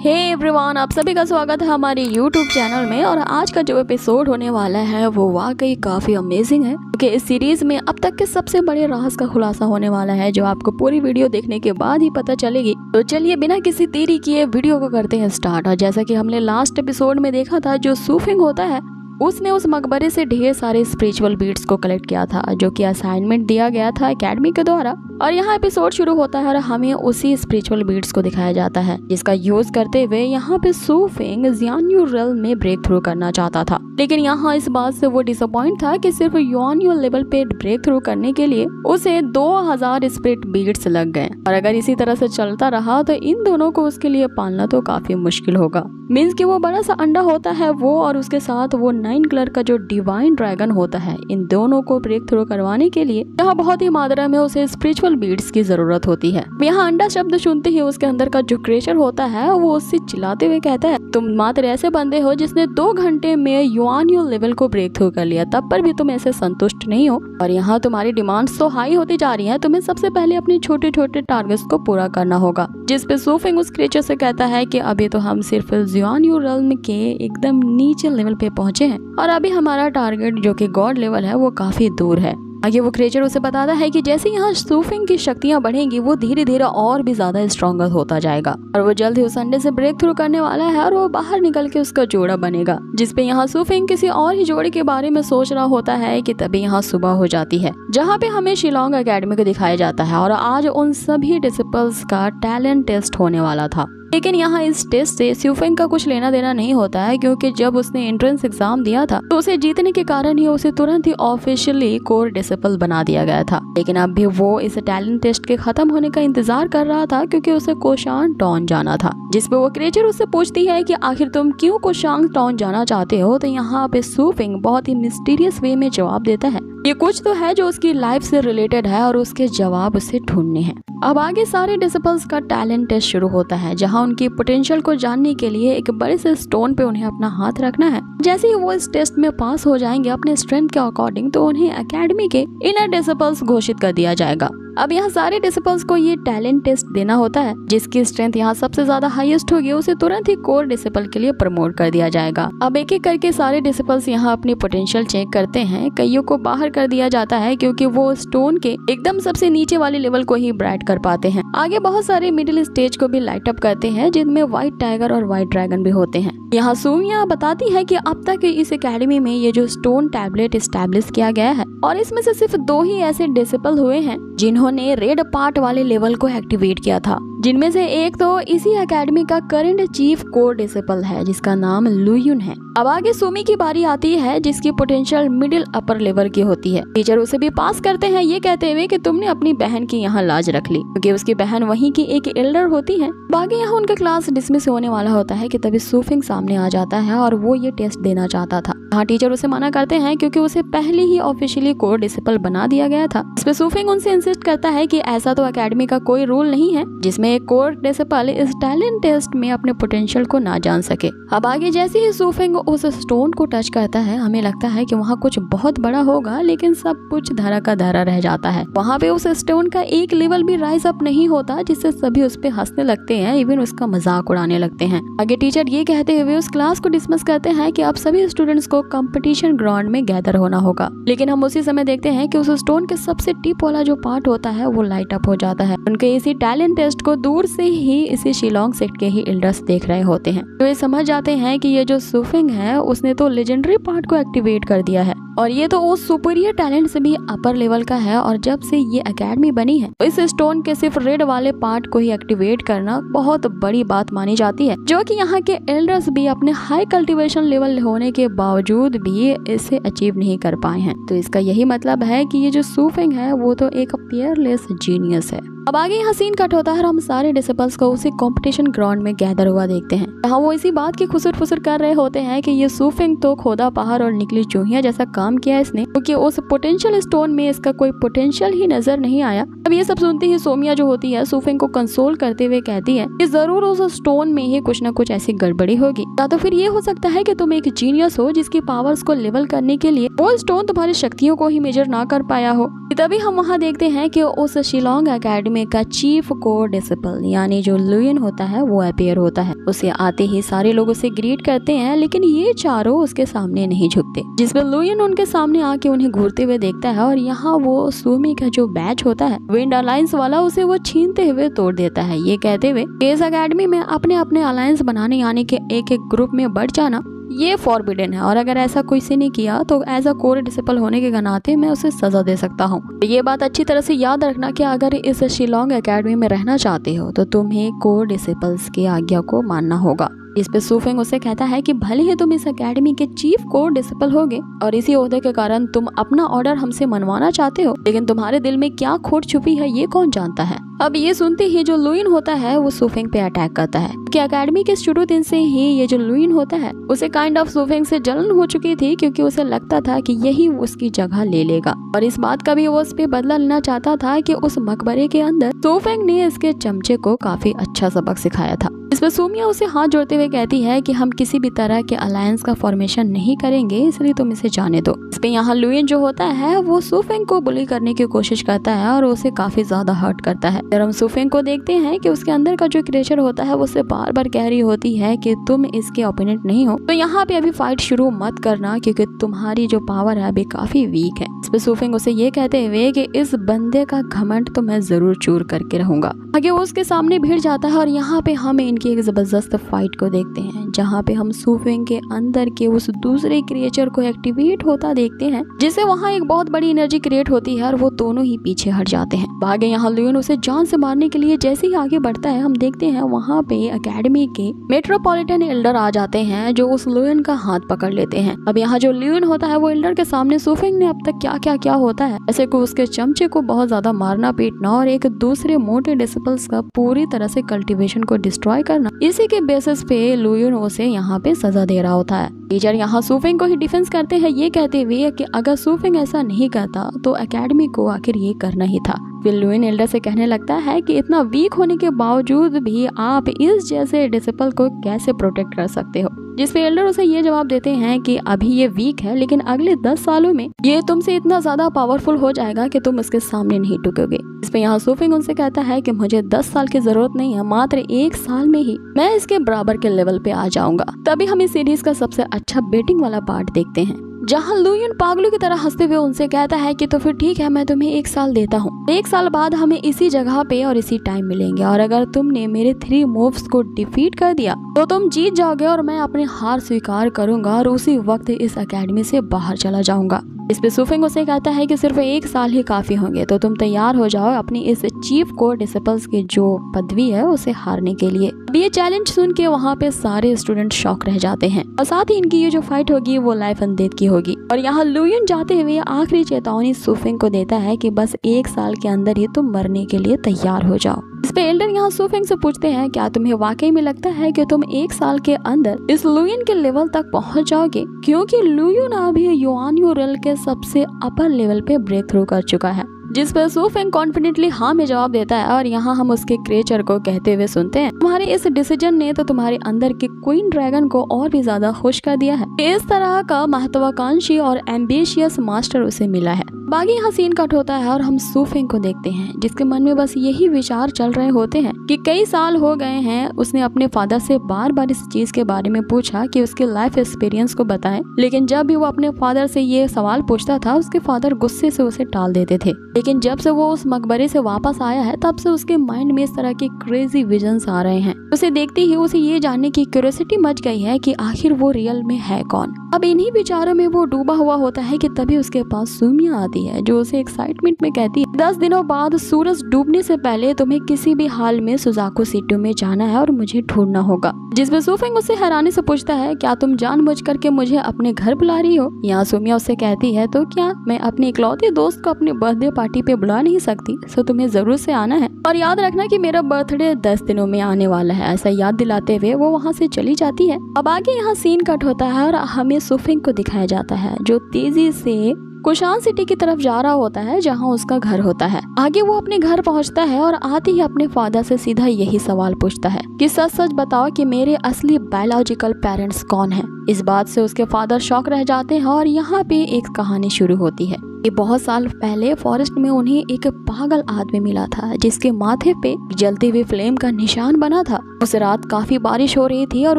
Hey everyone, आप सभी का स्वागत है हमारे यूट्यूब चैनल में। और आज का जो एपिसोड होने वाला है वो वाकई काफी अमेजिंग है, क्योंकि इस सीरीज में अब तक के सबसे बड़े राज का खुलासा होने वाला है, जो आपको पूरी वीडियो देखने के बाद ही पता चलेगी। तो चलिए बिना किसी देरी किए वीडियो को करते हैं स्टार्ट। और जैसा कि हमने लास्ट एपिसोड में देखा था, जो सूफिंग होता है उसने उस मकबरे से ढेर सारे स्पिरिचुअल बीट्स को कलेक्ट किया था, जो कि असाइनमेंट दिया गया था एकेडमी के द्वारा। और यहाँ एपिसोड शुरू होता है और हमें उसी स्पिरिचुअल बीट्स को दिखाया जाता है, जिसका यूज करते हुए यहाँ पे सूफिंग जियान्यू रेल्म में ब्रेक थ्रू करना चाहता था। लेकिन यहाँ इस बात से वो डिसअपॉइंट था कि सिर्फ युआन्यू लेवल पे ब्रेक थ्रू करने के लिए उसे 2000 स्पिरिट बीट्स लग गए। और अगर इसी तरह से चलता रहा तो इन दोनों को उसके लिए पालना तो काफी मुश्किल होगा। मीन्स कि वो बड़ा सा अंडा होता है वो, और उसके साथ वो 9 कलर का जो डिवाइन ड्रैगन होता है, इन दोनों को ब्रेक थ्रू करवाने के लिए यहाँ बहुत ही मात्रा में उसे स्पिरिचुअल बीट्स की जरूरत होती है। यहाँ अंडा शब्द सुनते ही उसके अंदर का जो क्रेचर होता है वो उससे चिल्लाते हुए कहता है, तुम मात्र ऐसे बंदे हो जिसने 2 घंटे में युआन्यू लेवल को ब्रेक थ्रू कर लिया, तब पर भी तुम ऐसे संतुष्ट नहीं हो। और यहाँ तुम्हारी डिमांड्स तो हाई होती जा रही है, तुम्हें सबसे पहले अपने छोटे छोटे टारगेट्स को पूरा करना होगा। जिस पे सूफिंग उस क्रेचर से कहता है कि अभी तो हम सिर्फ युआन्यू रेल्म के एकदम नीचे लेवल पे पहुंचे हैं, और अभी हमारा टारगेट जो कि गॉड लेवल है वो काफी दूर है। आगे वो क्रेचर उसे बताता है कि जैसे यहाँ सूफिंग की शक्तियां बढ़ेंगी, वो धीरे धीरे और भी ज्यादा स्ट्रॉन्गर होता जाएगा, और वो जल्द ही उस अंडे से ब्रेक थ्रू करने वाला है, और वो बाहर निकल के उसका जोड़ा बनेगा। जिसपे यहाँ सूफिंग किसी और ही जोड़े के बारे में सोच रहा होता है कि तभी यहाँ सुबह हो जाती है, जहाँ पे हमें शिलोंग एकेडमी को दिखाया जाता है। और आज उन सभी डिसिपल्स का टैलेंट टेस्ट होने वाला था। लेकिन यहाँ इस टेस्ट से सूफिंग का कुछ लेना देना नहीं होता है, क्योंकि जब उसने एंट्रेंस एग्जाम दिया था तो उसे जीतने के कारण ही उसे तुरंत ही ऑफिशियली कोर डिसिपल बना दिया गया था। लेकिन अब भी वो इस टैलेंट टेस्ट के खत्म होने का इंतजार कर रहा था, क्योंकि उसे कोशांग टाउन जाना था। जिसपे वो क्रेचर उससे पूछती है कि आखिर तुम क्यों कोशांग टाउन जाना चाहते हो। तो यहाँ पे सूफिंग बहुत ही मिस्टीरियस वे में जवाब देता है, ये कुछ तो है जो उसकी लाइफ से रिलेटेड है और उसके जवाब उसे ढूंढने हैं। अब आगे सारे डिसिपल्स का टैलेंट टेस्ट शुरू होता है, जहां उनकी पोटेंशियल को जानने के लिए एक बड़े से स्टोन पे उन्हें अपना हाथ रखना है। जैसे ही वो इस टेस्ट में पास हो जाएंगे अपने स्ट्रेंथ के अकॉर्डिंग, तो उन्हें एकेडमी के इनर डिसिपल्स घोषित कर दिया जाएगा। अब यहाँ सारे डिसिपल्स को ये टैलेंट टेस्ट देना होता है। जिसकी स्ट्रेंथ यहाँ सबसे ज्यादा हाईएस्ट होगी उसे तुरंत ही कोर डिसिपल के लिए प्रमोट कर दिया जाएगा। अब एक एक करके सारे डिसिपल्स यहाँ अपनी पोटेंशियल चेक करते हैं। कईयों को बाहर कर दिया जाता है, क्योंकि वो स्टोन के एकदम सबसे नीचे वाले लेवल को ही ब्राइट कर पाते हैं। आगे बहुत सारे मिडिल स्टेज को भी लाइट अप करते हैं, जिनमें व्हाइट टाइगर और व्हाइट ड्रैगन भी होते हैं। यहाँ सूमिया बताती है कि अब तक इस एकेडमी में ये जो स्टोन टैबलेट एस्टैब्लिश किया गया है, और इसमें से सिर्फ 2 ही ऐसे डिसिपल हुए हैं जिन्होंने रेड पार्ट वाले लेवल को एक्टिवेट किया था। जिनमें से एक तो इसी एकेडमी का करंट चीफ कोर डिसिपल है, जिसका नाम लुयुन है। अब आगे सुमी की बारी आती है, जिसकी पोटेंशियल मिडिल अपर लेवल की होती है। टीचर उसे भी पास करते हैं, ये कहते हुए कि तुमने अपनी बहन की यहाँ लाज रख ली, क्योंकि उसकी बहन वहीं की एक एल्डर होती है। बाकी यहाँ उनका क्लास डिसमिस होने वाला होता है कि तभी सूफिंग सामने आ जाता है, और वो ये टेस्ट देना चाहता था। यहाँ टीचर उसे मना करते हैं, क्योंकि उसे पहले ही ऑफिशियली कोर डिसिपल बना दिया गया था। इस पे सूफिंग उनसे इंसिस्ट करता है कि ऐसा तो एकेडमी का कोई रूल नहीं है जिसमें एक कोर डिसिपल इस टैलेंट टेस्ट में अपने पोटेंशियल को ना जान सके। अब आगे जैसे ही सूफिंग उस स्टोन को टच करता है, हमें लगता है कि वहाँ कुछ बहुत बड़ा होगा, लेकिन सब कुछ धरा का धरा रह जाता है। वहाँ पे उस स्टोन का एक लेवल भी राइज अप नहीं होता, जिससे सभी उस पे हंसने लगते हैं, इवन उसका मजाक उड़ाने लगते हैं। आगे टीचर ये कहते हुए उस क्लास को डिसमिस करते हैं कि अब सभी स्टूडेंट्स को कंपटीशन ग्राउंड में गैदर होना होगा। लेकिन हम उसी समय देखते हैं कि उस स्टोन के सबसे टिप वाला जो पार्ट होता है वो लाइट अप हो जाता है। उनके इसी टैलेंट टेस्ट को दूर से ही इसी शिलोंग सेक्ट के ही एल्डर्स देख रहे होते हैं। तो ये समझ जाते हैं कि ये जो सूफिंग है उसने तो लेजेंडरी पार्ट को एक्टिवेट कर दिया है, और ये तो उस सुपीरियर टैलेंट से भी अपर लेवल का है। और जब से ये एकेडमी बनी है तो इस स्टोन के सिर्फ रेड वाले पार्ट को ही एक्टिवेट करना बहुत बड़ी बात मानी जाती है, जो कि यहाँ के एल्डर्स भी अपने हाई कल्टीवेशन लेवल होने के बावजूद भी इसे अचीव नहीं कर पाए हैं। तो इसका यही मतलब है कि ये जो सूफिंग है वो तो एक पियरलेस जीनियस है। अब आगे यहाँ सीन कट होता है और हम सारे डिसिपल्स को उसी कंपटीशन ग्राउंड में गैदर हुआ देखते हैं। यहाँ वो इसी बात की खुसर फुसर कर रहे होते हैं कि ये सूफिंग तो खोदा पहाड़ और निकली चूहिया जैसा काम किया इसने, क्योंकि उस पोटेंशियल स्टोन में इसका कोई पोटेंशियल ही नजर नहीं आया। अब ये सब सुनते ही सोमिया जो होती है सूफिंग को कंसोल करते हुए कहती है कि जरूर उस स्टोन में ही कुछ न कुछ ऐसी गड़बड़ी होगी, या तो फिर ये हो सकता है कि तुम एक जीनियस हो जिसकी पावर्स को लेवल करने के लिए वो स्टोन तुम्हारी शक्तियों को ही मेजर ना कर पाया हो। तभी हम वहाँ देखते हैं कि उस शिलोंग एकेडमी एकेडमी का चीफ को डिसिपल यानी जो लुयन होता है वो अपीयर होता है। उसे आते ही सारे लोग उसे ग्रीट करते हैं, लेकिन ये चारों उसके सामने नहीं झुकते, जिसपे लुयन उनके सामने आके उन्हें घूरते हुए देखता है और यहाँ वो सुमी का जो बैच होता है विंड अलायंस वाला उसे वो छीनते हुए तोड़ देता है, ये कहते हुए इस एकेडमी में अपने अपने अलायंस बनाने यानी कि एक एक ग्रुप में बढ़ जाना ये फॉरबिडन है और अगर ऐसा किसी ने किया तो एज अ कोर डिसिपल होने के नाते मैं उसे सजा दे सकता हूँ। ये बात अच्छी तरह से याद रखना कि अगर इस शिलोंग एकेडमी में रहना चाहते हो तो तुम्हें कोर डिसिपल्स की आज्ञा को मानना होगा। इस पे सुफेंग उसे कहता है कि भले ही तुम इस एकेडमी के चीफ कोर डिसिपल होगे और इसी ओहदे के कारण तुम अपना ऑर्डर हमसे मनवाना चाहते हो, लेकिन तुम्हारे दिल में क्या खोट छुपी है ये कौन जानता है। अब ये सुनते ही जो लुइन होता है वो सुफेंग पे अटैक करता है कि एकेडमी के शुरू दिन से ही ये जो लुइन होता है उसे काइंड ऑफ सुफेंग से जलन हो चुकी थी, क्योंकि उसे लगता था कि यही उसकी जगह ले लेगा और इस बात का भी वो उस पे बदला लेना चाहता था कि उस मकबरे के अंदर सुफेंग ने इसके चमचे को काफी अच्छा सबक सिखाया था। इस पर सुमिया उसे हाथ जोड़ते हुए कहती है कि हम किसी भी तरह के अलायंस का फॉर्मेशन नहीं करेंगे, इसलिए तुम इसे जाने दो। इस पे यहाँ लुइन जो होता है वो सुफेंग को बुली करने की कोशिश करता है और उसे काफी ज्यादा हर्ट करता है। जब हम सुफेंग को देखते हैं कि उसके अंदर का जो क्रिएचर होता है वो उसे बार बार कह रही होती है कि तुम इसके ओपोनेंट नहीं हो, तो यहाँ पे अभी फाइट शुरू मत करना क्योंकि तुम्हारी जो पावर है अभी काफी वीक है। इस पे सुफेंग उसे ये कहते हुए कि इस बंदे का घमंड तो मैं जरूर चूर करके रहूंगा। आगे वो उसके सामने भिड़ जाता है और यहाँ पे हम इनकी एक जबरदस्त फाइट को देखते हैं, जहाँ पे हम सुफेंग के अंदर के उस दूसरे क्रिएचर को एक्टिवेट होता देखते हैं, जिससे वहाँ एक बहुत बड़ी एनर्जी क्रिएट होती है और वो दोनों ही पीछे हट जाते हैं। आगे यहाँ लुइन उसे जान से मारने के लिए जैसे ही आगे बढ़ता है हम देखते हैं वहाँ पे एकेडमी के मेट्रोपॉलिटन एल्डर आ जाते हैं जो उस लुइन का हाथ पकड़ लेते हैं। अब यहाँ जो लुइन होता है वो एल्डर के सामने सुफेंग ने अब तक क्या होता है ऐसे को उसके चमचे को बहुत ज्यादा मारना पीटना और एक दूसरे मोटे डिसिपल्स का पूरी तरह से कल्टीवेशन को डिस्ट्रॉय करना, इसी के बेसिस पे लुइन उसे यहाँ पे सजा दे रहा होता है। टीचर यहाँ सुफेंग को ही डिफेंस करते हैं ये कहते हुए कि अगर सुफेंग ऐसा नहीं करता तो एकेडमी को आखिर ये करना ही था। फिर लुइन एल्डर से कहने लगता है कि इतना वीक होने के बावजूद भी आप इस जैसे डिसिपल को कैसे प्रोटेक्ट कर सकते हो, जिसपे एल्डर उसे ये जवाब देते हैं कि अभी ये वीक है लेकिन अगले 10 सालों में ये तुमसे इतना ज्यादा पावरफुल हो जाएगा कि तुम इसके सामने नहीं टुकोगे। इस पे यहाँ सुफेंग उनसे कहता है कि मुझे 10 साल की जरूरत नहीं है, मात्र 1 साल में ही मैं इसके बराबर के लेवल पे आ जाऊंगा। तभी हम इस सीरीज का सबसे अच्छा बेटिंग वाला पार्ट देखते हैं, जहाँ लुइन पागलों की तरह हंसते हुए उनसे कहता है कि तो फिर ठीक है, मैं तुम्हें 1 साल देता हूँ। 1 साल बाद हमें इसी जगह पे और इसी टाइम मिलेंगे और अगर तुमने मेरे 3 मूव्स को डिफीट कर दिया तो तुम जीत जाओगे और मैं अपनी हार स्वीकार करूंगा और उसी वक्त इस एकेडमी से बाहर चला जाऊंगा। इस पे सुफेंग उसे कहता है कि सिर्फ 1 साल ही काफी होंगे, तो तुम तैयार हो जाओ अपनी इस चीफ कोर डिसिपल्स की जो पदवी है उसे हारने के लिए। अब ये चैलेंज सुन के वहाँ पे सारे स्टूडेंट शॉक रह जाते हैं और साथ ही इनकी ये जो फाइट होगी वो लाइफ एंड डेथ की होगी। और यहाँ लुइन जाते हुए आखिरी चेतावनी सुफेंग को देता है कि बस 1 साल के अंदर ही तुम मरने के लिए तैयार हो जाओ। इस पे एल्डर यहाँ सुफेंग से पूछते हैं क्या तुम्हें वाकई में लगता है कि तुम 1 साल के अंदर इस लुइन के लेवल तक पहुंच जाओगे, क्योंकि लुइन अभी युआनयू रेल के सबसे अपर लेवल पे ब्रेक थ्रू कर चुका है। जिस पर सुफेंग कॉन्फिडेंटली हाँ में जवाब देता है और यहाँ हम उसके क्रिएचर को कहते हुए सुनते हैं, तुम्हारे इस डिसीजन ने तो तुम्हारे अंदर के क्वीन ड्रैगन को और भी ज्यादा खुश कर दिया है। इस तरह का महत्वाकांक्षी और एम्बिशियस मास्टर उसे मिला है। बाकी यहाँ सीन कट होता है और हम सुफेंग को देखते हैं जिसके मन में बस यही विचार चल रहे होते हैं कि कई साल हो गए हैं उसने अपने फादर से बार बार इस चीज के बारे में पूछा कि उसके लाइफ एक्सपीरियंस को बताएं, लेकिन जब भी वो अपने फादर से ये सवाल पूछता था उसके फादर गुस्से से उसे टाल देते थे। लेकिन जब से वो उस मकबरे से वापस आया है तब से उसके माइंड में इस तरह के क्रेजी विजन्स आ रहे हैं। उसे देखते ही उसे ये जानने की क्यूरियोसिटी मच गई है कि आखिर वो रियल में है कौन। अब इन्हीं विचारों में वो डूबा हुआ होता है कि तभी उसके पास सुमिया आती है जो उसे एक्साइटमेंट में कहती है 10 दिनों बाद सूरज डूबने से पहले तुम्हें किसी भी हाल में सुजाकू सिटी में जाना है और मुझे ढूंढना होगा। जिसमें सुफेंग उससे हैरानी से पूछता है क्या तुम जानबूझ करके मुझे अपने घर बुला रही हो। यहाँ सुमिया उससे कहती है तो क्या मैं अपने इकलौते दोस्त को अपने बर्थडे पार्टी पे बुला नहीं सकती, सो तुम्हें जरूर से आना है और याद रखना कि मेरा बर्थडे 10 दिनों में आने वाला है। ऐसा याद दिलाते हुए वो वहाँ से चली जाती है। अब आगे यहाँ सीन कट होता है और हमें सुफेंग को दिखाया जाता है जो तेजी से कुशान सिटी की तरफ जा रहा होता है जहां उसका घर होता है। आगे वो अपने घर पहुंचता है और आते ही अपने फादर से सीधा यही सवाल पूछता है कि सच सच बताओ कि मेरे असली बायोलॉजिकल पेरेंट्स कौन हैं। इस बात से उसके फादर शॉक रह जाते हैं और यहाँ पे एक कहानी शुरू होती है कि बहुत साल पहले फॉरेस्ट में उन्हें एक पागल आदमी मिला था जिसके माथे पे जलती हुई फ्लेम का निशान बना था। उस रात काफी बारिश हो रही थी और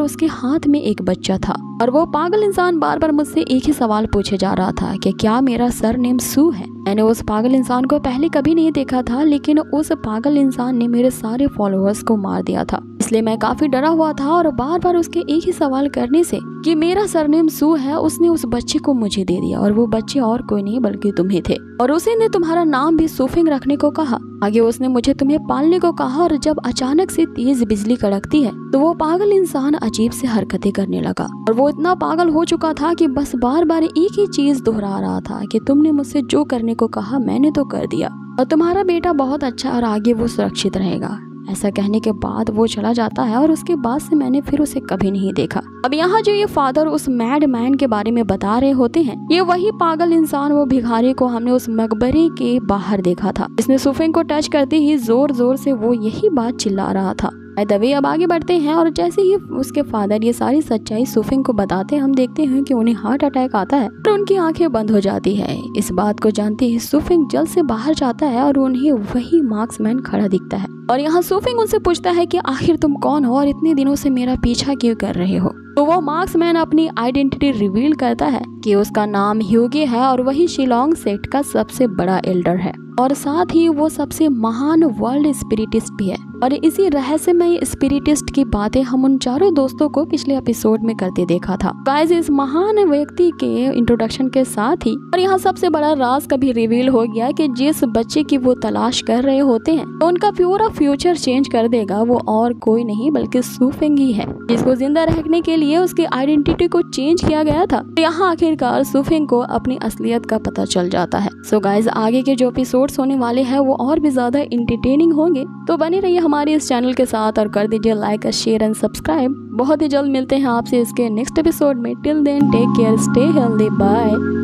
उसके हाथ में एक बच्चा था और वो पागल इंसान बार बार मुझसे एक ही सवाल पूछे जा रहा था कि क्या मेरा सरनेम सू है। मैंने उस पागल इंसान को पहले कभी नहीं देखा था, लेकिन उस पागल इंसान ने मेरे सारे फॉलोअर्स को मार दिया था, इसलिए मैं काफी डरा हुआ था और बार बार उसके एक ही सवाल करने से कि मेरा सरनेम सू है, उसने उस बच्चे को मुझे दे दिया और वो बच्चे और कोई नहीं बल्कि तुम ही थे और उसी ने तुम्हारा नाम भी सूफिंग रखने को कहा। आगे उसने मुझे तुम्हें पालने को कहा और जब अचानक से तेज बिजली कड़कती है तो वो पागल इंसान अजीब से हरकतें करने लगा और वो इतना पागल हो चुका था कि बस बार बार एक ही चीज दोहरा रहा था कि तुमने मुझसे जो करने को कहा मैंने तो कर दिया और तुम्हारा बेटा बहुत अच्छा और आगे वो सुरक्षित रहेगा। ऐसा कहने के बाद वो चला जाता है और उसके बाद से मैंने फिर उसे कभी नहीं देखा। अब यहाँ जो ये फादर उस मैड मैन के बारे में बता रहे होते हैं, ये वही पागल इंसान वो भिखारी को हमने उस मकबरे के बाहर देखा था, जिसने सूफिंग को टच करते ही जोर जोर से वो यही बात चिल्ला रहा था। दवे अब आगे बढ़ते हैं और जैसे ही उसके फादर ये सारी सच्चाई सूफिंग को बताते हैं, हम देखते हैं कि उन्हें हार्ट अटैक आता है और उनकी आंखें बंद हो जाती है। इस बात को जानते ही सूफिंग जल्द से बाहर जाता है और उन्हें वही मार्क्समैन खड़ा दिखता है और यहाँ सूफिंग उनसे पूछता है कि आखिर तुम कौन हो और इतने दिनों से मेरा पीछा क्यों कर रहे हो। तो वो मार्क्समैन अपनी आइडेंटिटी रिवील करता है कि उसका नाम ह्यूगे है और वही शिलोंग सेक्ट का सबसे बड़ा एल्डर है और साथ ही वो सबसे महान वर्ल्ड स्पिरिटिस्ट भी है। और इसी रहस्यमय स्पिरिटिस्ट की बातें हम उन चारों दोस्तों को पिछले एपिसोड में करते देखा था। गाइस, इस महान व्यक्ति के इंट्रोडक्शन के साथ ही और यहाँ सबसे बड़ा राज कभी रिवील हो गया कि जिस बच्चे की वो तलाश कर रहे होते हैं तो उनका पूरा फ्यूचर चेंज कर देगा वो और कोई नहीं बल्कि सूफिंग ही है, जिसको जिंदा रखने के लिए उसकी आइडेंटिटी को चेंज किया गया था। तो यहाँ आखिरकार सूफिंग को अपनी असलियत का पता चल जाता है। सो गाइस, आगे के जो एपिसोड्स होने वाले हैं वो और भी ज्यादा इंटरटेनिंग होंगे, तो बने रहिए हमारे इस चैनल के साथ और कर दीजिए लाइक, शेयर एंड सब्सक्राइब। बहुत ही जल्द मिलते हैं आपसे इसके नेक्स्ट एपिसोड में। Till then take care, stay healthy, bye.